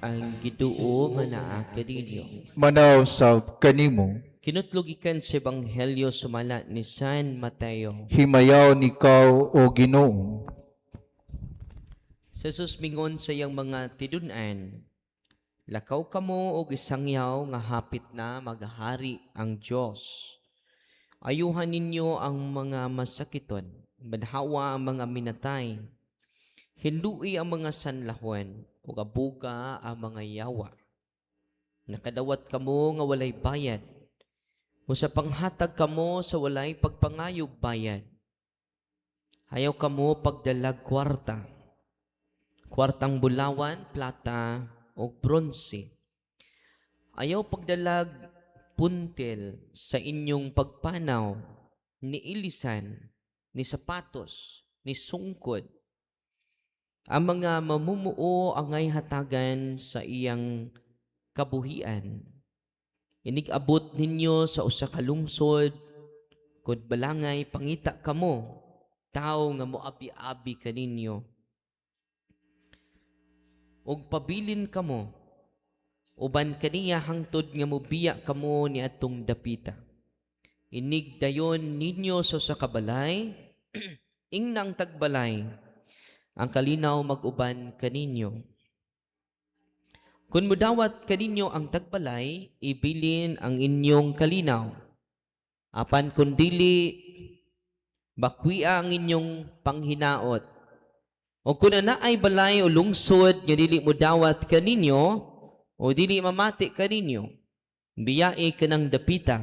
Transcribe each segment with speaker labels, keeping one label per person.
Speaker 1: Ang Ginoo manaa kaninyo.
Speaker 2: Manaw sa kanimo,
Speaker 1: Kinutlugikan sa Ebanghelyo sumala ni San Mateo.
Speaker 2: himayaw nikaw o Ginoo.
Speaker 1: Sa susmingon sa iyang mga tidunan, lakaw kamo og isangyaw nga hapit na maghari ang Dios. Ayuhan ninyo ang mga masakiton, banhawa ang mga minatay, hindui ang mga sanlahon, ug abuga ang mga yawa. Nakadawat kamo nga walay bayad, o sa panghatag kamo sa walay pagpangayog bayad. Ayaw kamo pagdalag kwartang bulawan, plata, o bronze. Ayaw pagdalag puntel sa inyong pagpanaw, ni ilisan, ni sapatos, ni sungkod. Ang mga mamumuo angay hatagan sa iyang kabuhian. Inig-abot ninyo sa usa ka lungsod, kung balangay pangita kamo, tao nga moabi-abi kaninyo. Og pabilin kamo, uban kaniya hangtod nga mobiya kamo ni atong dapita. Inig dayon ninyo sa kabalay, ingnang tagbalay, ang kalinaw mag-uban kaninyo. Kung mudawat kaninyo ang tagbalay, ibilin ang inyong kalinaw. Apan kung dili, bakwia ang inyong panghinaot. O kung ay balay o lungsod nga dili mudawat kaninyo, o dili mamati kaninyo, biyai ka ng dapita,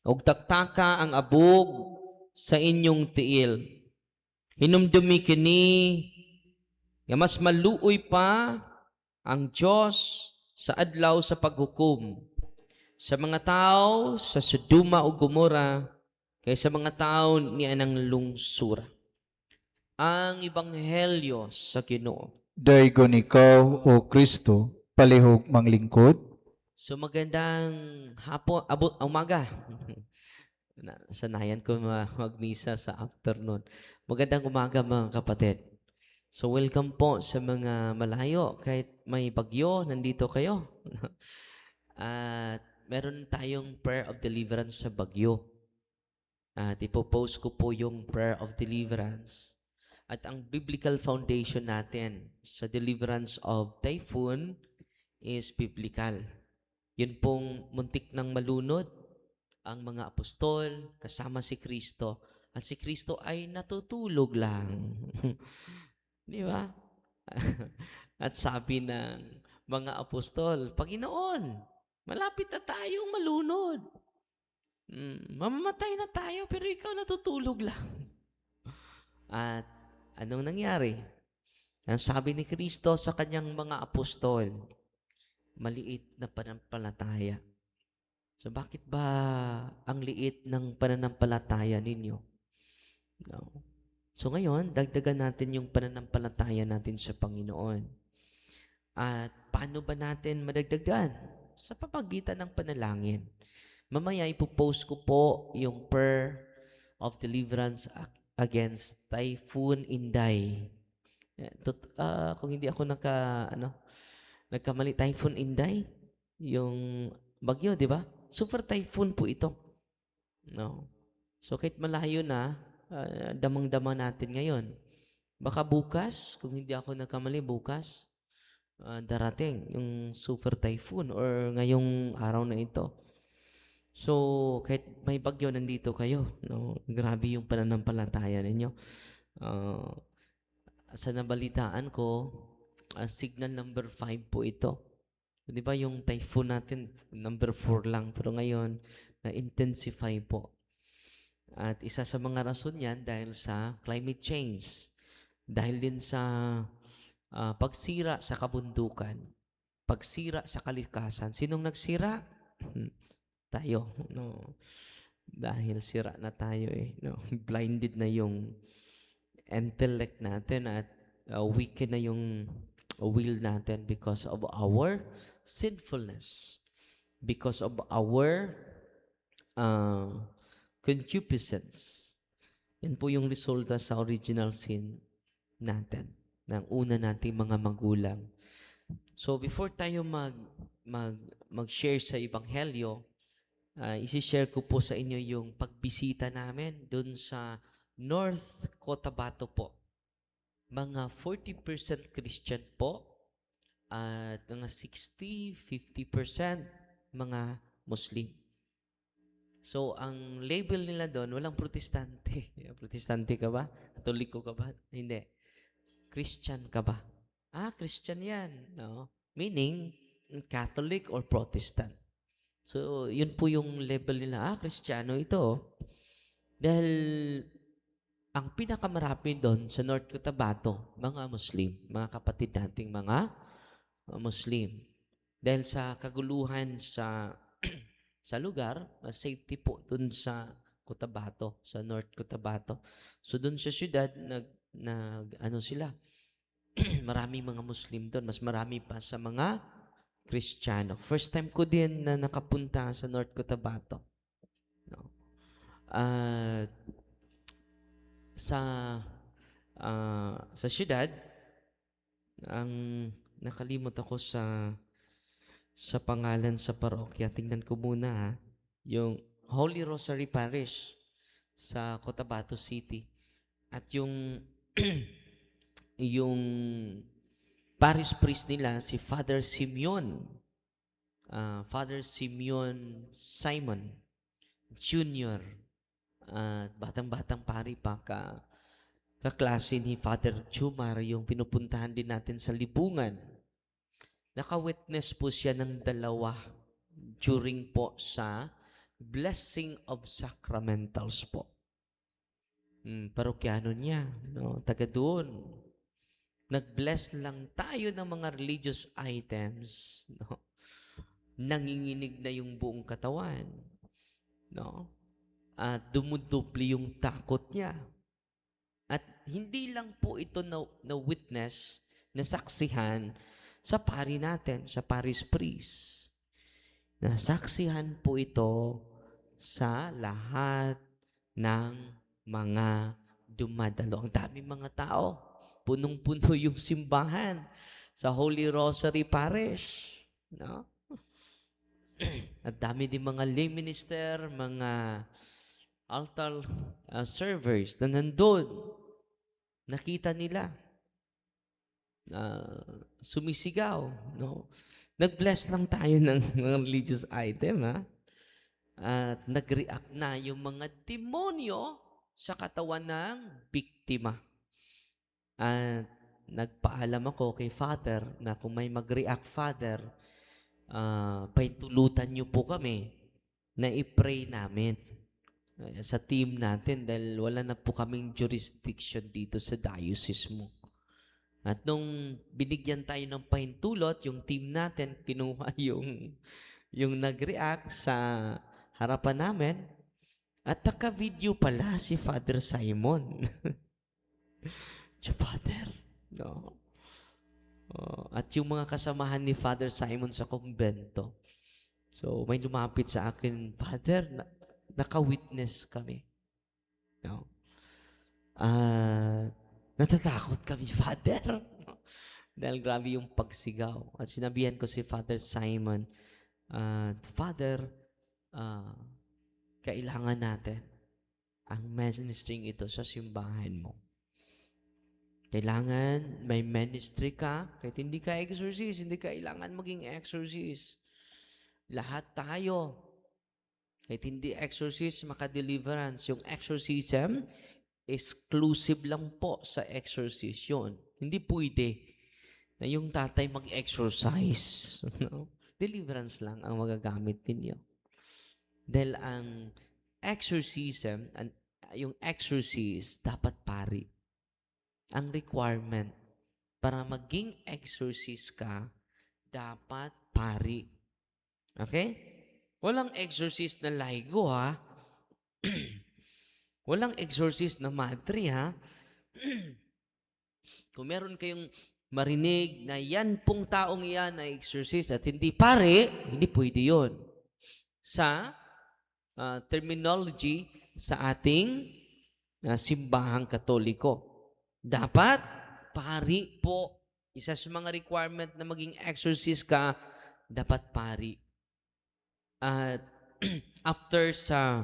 Speaker 1: o taktaka ang abog sa inyong tiil. Hinumdumi kini, nga mas maluoy pa ang Diyos sa adlaw sa paghukom sa mga tao sa Sodoma o Gomora kaysa mga tao ni anang lungsura. Ang Ebanghelyo sa Ginoo.
Speaker 2: Daygon ikaw o Kristo, palihog manglingkod.
Speaker 1: So magandang hapon, umaga. Sanayan ko magmisa sa afternoon. Magandang umaga mga kapatid. So welcome po sa mga malayo, kahit may bagyo, nandito kayo. At meron tayong prayer of deliverance sa bagyo. At ipopost ko po yung prayer of deliverance. At ang biblical foundation natin sa deliverance of typhoon is biblical. Yun pong muntik ng malunod ang mga apostol kasama si Kristo. At si Kristo ay natutulog lang. Di ba? At sabi ng mga apostol, Panginoon, malapit na tayong malunod. Mamamatay na tayo pero ikaw natutulog lang. At anong nangyari? Ang sabi ni Kristo sa kanyang mga apostol, maliit na pananampalataya. So bakit ba ang liit ng pananampalataya ninyo? No. So ngayon, dagdagan natin yung pananampalataya natin sa Panginoon. At paano ba natin madagdagan? Sa pamagitan ng panalangin. Mamaya ipopost ko po yung prayer of deliverance against Typhoon Inday. Kung hindi ako nagkamali, Typhoon Inday, yung bagyo, di ba? Super typhoon po ito. No. So kahit malayo na, damang-dama natin ngayon. Baka bukas, kung hindi ako nagkamali, bukas, darating yung super typhoon or ngayong araw na ito. So, kahit may bagyo, nandito kayo. No? Grabe yung pananampalataya ninyo. Sa nabalitaan ko, signal number 5 po ito. Di ba yung typhoon natin, number 4 lang. Pero ngayon, na-intensify po. At isa sa mga rason yan dahil sa climate change. Dahil din sa pagsira sa kabundukan. Pagsira sa kalikasan. Sinong nagsira? Tayo. No? Dahil sira na tayo eh. No? Blinded na yung intellect natin at weaken na yung will natin because of our sinfulness. Because of our concupiscence. Yan po yung resulta sa original sin natin. Ng una nating mga magulang. So before tayo mag-share sa Ebanghelyo, isi-share ko po sa inyo yung pagbisita namin doon sa North Cotabato po. Mga 40% Christian po at mga 50% mga Muslim. So, ang label nila doon, walang protestante. Protestante ka ba? Katoliko ka ba? Hindi. Christian ka ba? Christian yan. No? Meaning, Catholic or Protestant. So, yun po yung label nila. Kristiyano ito. Dahil, ang pinakamarami doon sa North Cotabato, mga Muslim, mga kapatid nating mga Muslim. Dahil sa kaguluhan sa sa lugar, safety po doon sa Cotabato, sa North Cotabato. So doon sa syudad, ano sila, maraming mga Muslim doon. Mas marami pa sa mga Kristiyano. First time ko din na nakapunta sa North Cotabato. No? Sa syudad, ang nakalimot ako sa pangalan sa parokya. Tingnan ko muna yung Holy Rosary Parish sa Cotabato City. At yung yung parish priest nila si Father Simeon. Father Simeon Simon Jr. Batang-batang pari pa kaklase ni Father Jumar, yung pinupuntahan din natin sa libungan. Naka-witness po siya ng 2 during po sa Blessing of Sacramentals po. Parokyano niya, no? Taga doon. Nag-bless lang tayo ng mga religious items, no? Nanginginig na yung buong katawan, no? At dumudubli yung takot niya. At hindi lang po ito na witness, na saksihan sa pari natin, sa parish priest. Nasaksihan po ito sa lahat ng mga dumadalo. Ang dami mga tao. Punong-puno yung simbahan sa Holy Rosary Parish. No? At dami din mga lay minister, mga altar servers na nandun. Nakita nila. Sumisigaw, no? Nag-bless lang tayo ng mga religious item, ha? At nag-react na yung mga demonyo sa katawan ng biktima. At nagpaalam ako kay Father na kung may mag-react, Father, paintulutan niyo po kami na i-pray namin sa team natin dahil wala na po kaming jurisdiction dito sa diocese mo. At nung binigyan tayo ng pahintulot, yung team natin, kinuha yung nag-react sa harapan namin. At naka-video pala si Father Simon. Si Father. No? At yung mga kasamahan ni Father Simon sa kumbento. So, may lumapit sa akin, Father, naka-witness kami. No? Natatakot kami, Father. Dahil grabe yung pagsigaw. At sinabihan ko si Father Simon, Father, kailangan natin ang ministering ito sa simbahan mo. Kailangan may ministry ka, kahit hindi ka exorcist, hindi kailangan maging exorcist. Lahat tayo, kahit hindi exorcist, maka-deliverance. Yung exorcism, exclusive lang po sa exorcist yun. Hindi pwede na yung tatay mag-exorcise. No? Deliverance lang ang magagamit ninyo. Dahil ang exorcism, yung exorcist, dapat pari. Ang requirement para maging exorcist ka, dapat pari. Okay? Walang exorcist na laigo, ha? Walang exorcist na madre, ha? Kung meron kayong marinig na yan pong taong yan ay exorcist at hindi pare, hindi pwede yun. Sa terminology sa ating simbahang Katoliko. Dapat pari po Isa sa mga requirement na maging exorcist ka, dapat pari. At after sa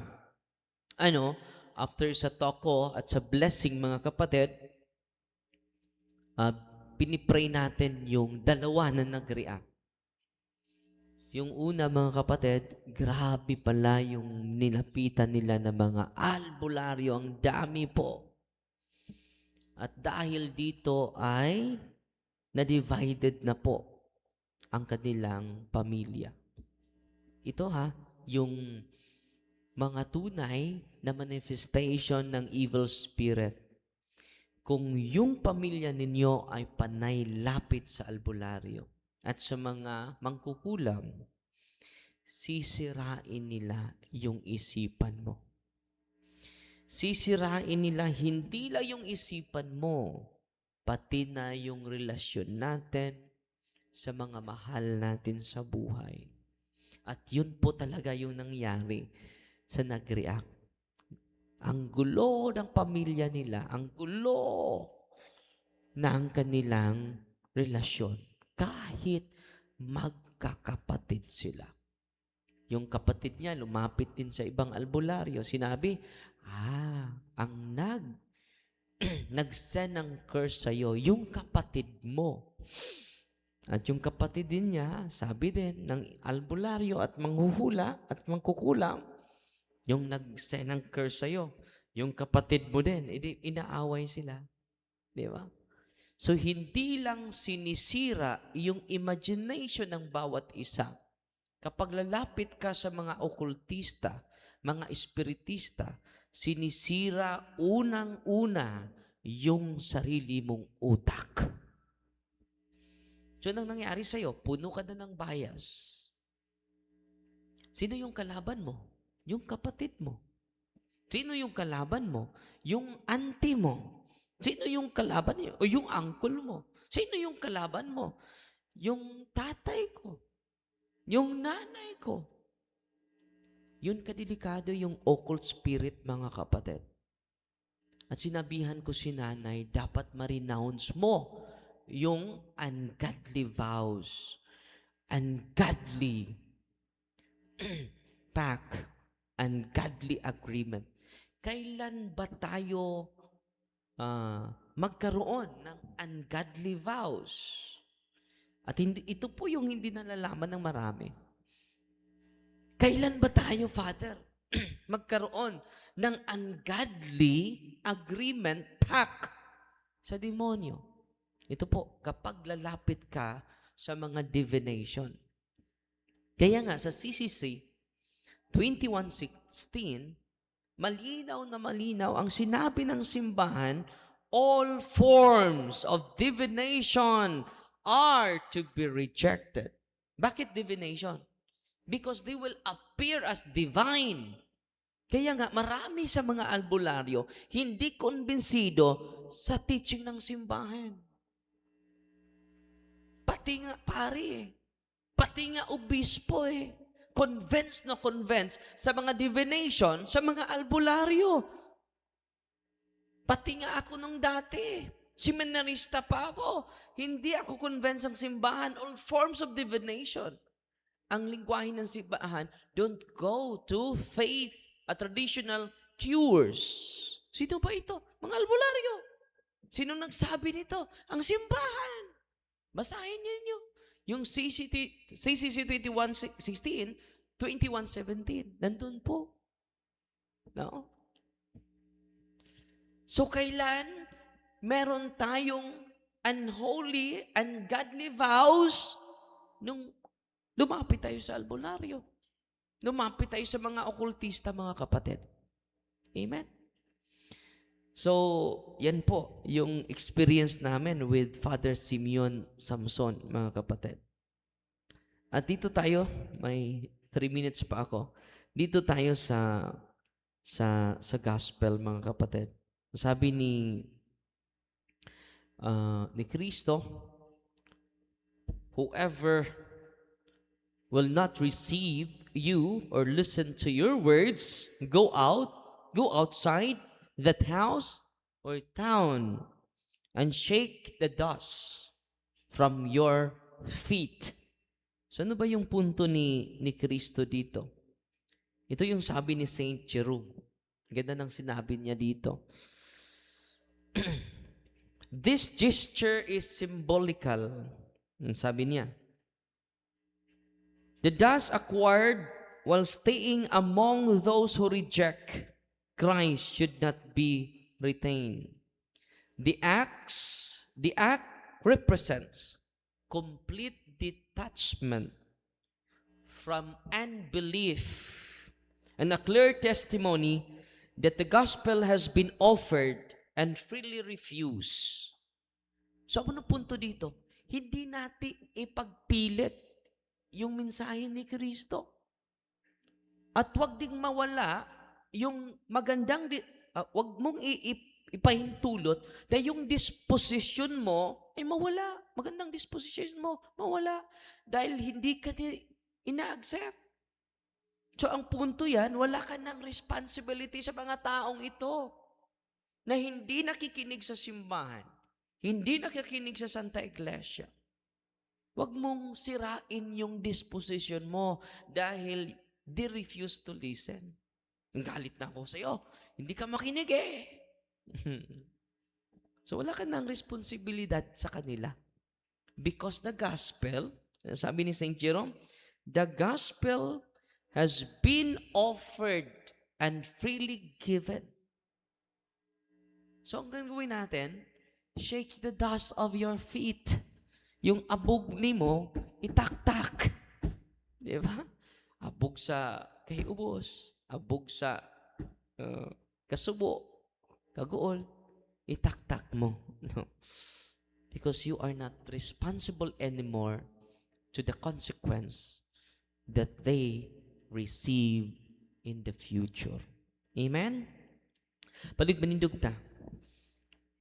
Speaker 1: after sa toko at sa blessing, mga kapatid, pinipray natin yung dalawa na nag-react. Yung una, mga kapatid, grabe pala yung nilapitan nila ng mga albularyo. Ang dami po. At dahil dito ay na-divided na po ang kanilang pamilya. Ito yung mga tunay na manifestation ng evil spirit. Kung yung pamilya ninyo ay panay lapit sa albularyo at sa mga mangkukulam, sisirain nila yung isipan mo. Sisirain nila hindi lang yung isipan mo, pati na yung relasyon natin sa mga mahal natin sa buhay. At yun po talaga yung nangyari sa nag-react. Ang gulo ng pamilya nila, ang gulo ng kanilang relasyon. Kahit magkakapatid sila. Yung kapatid niya lumapit din sa ibang albularyo. Sinabi, ang nag-send ng curse sa'yo, yung kapatid mo. At yung kapatid din niya, sabi din ng albularyo at manghuhula at mangkukulam, yung nag-send ng curse sa'yo, yung kapatid mo din, inaaway sila. Di ba? So, hindi lang sinisira yung imagination ng bawat isa. Kapag lalapit ka sa mga okultista, mga espiritista, sinisira unang-una yung sarili mong utak. So, anong nangyari sa'yo? Puno ka na ng bias. Sino yung kalaban mo? Yung kapatid mo. Sino yung kalaban mo? Yung auntie mo. Sino yung kalaban niyo? O yung uncle mo? Sino yung kalaban mo? Yung tatay ko. Yung nanay ko. Yun kadelikado yung occult spirit, mga kapatid. At sinabihan ko si nanay, dapat ma-renounce mo yung ungodly vows, ungodly pact, ungodly agreement. Kailan ba tayo magkaroon ng ungodly vows? At ito po yung hindi nalalaman ng marami. Kailan ba tayo, Father, magkaroon ng ungodly agreement, pact sa demonyo? Ito po, kapag lalapit ka sa mga divination. Kaya nga, sa CCC 21:16, malinaw na malinaw ang sinabi ng simbahan, all forms of divination are to be rejected. Bakit divination? Because they will appear as divine. Kaya nga, marami sa mga albularyo hindi konbensido sa teaching ng simbahan. Pati nga pari pati nga obispo convinced na convinced sa mga divination, sa mga albularyo. Pati nga ako nung dati, seminarista pa ako, hindi ako convinced ang simbahan, all forms of divination. Ang lingwahe ng simbahan, don't go to faith, a traditional cures. Sino ba ito? Mga albularyo. Sino nagsabi nito? Ang simbahan. Basahin niyo yung CCC 21:16, 21:17. Nandun po. No? So, kailan meron tayong unholy, ungodly vows nung lumapit tayo sa albularyo? Lumapit tayo sa mga okultista, mga kapatid. Amen? So, yan po yung experience namin with Father Simeon Samson, mga kapatid. At dito tayo, may 3 minutes pa ako. Dito tayo sa gospel, mga kapatid. Sabi ni Kristo, whoever will not receive you or listen to your words, go outside that house or town and shake the dust from your feet. So ano ba yung punto ni Kristo dito? Ito yung sabi ni Saint Jerome. Ganda ng sinabi niya dito. This gesture is symbolical. Sabi niya, the dust acquired while staying among those who reject Christ should not be retained. The act represents complete detachment from unbelief and a clear testimony that the gospel has been offered and freely refused. So ano punto dito? Hindi natin ipagpilit yung mensahe ni Kristo. At wag ding mawala yung magandang, wag mong ipahintulot na yung disposition mo ay mawala. Magandang disposition mo, mawala. Dahil hindi ka ina-accept. So ang punto yan, wala ka ng responsibility sa mga taong ito na hindi nakikinig sa simbahan, hindi nakikinig sa Santa Iglesia. Huwag mong sirain yung disposition mo dahil they refuse to listen. Galit na ako sa'yo. Hindi ka makinig eh. So wala ka ng responsibilidad sa kanila. Because the gospel, sabi ni St. Jerome, the gospel has been offered and freely given. So ang gagawin natin, shake the dust of your feet. Yung abog ni mo, itaktak. Di ba? Abog sa kahiubos, abog sa kasubo, kaguol, itaktak mo. No. Because you are not responsible anymore to the consequence that they receive in the future. Amen? Palig manindog ta.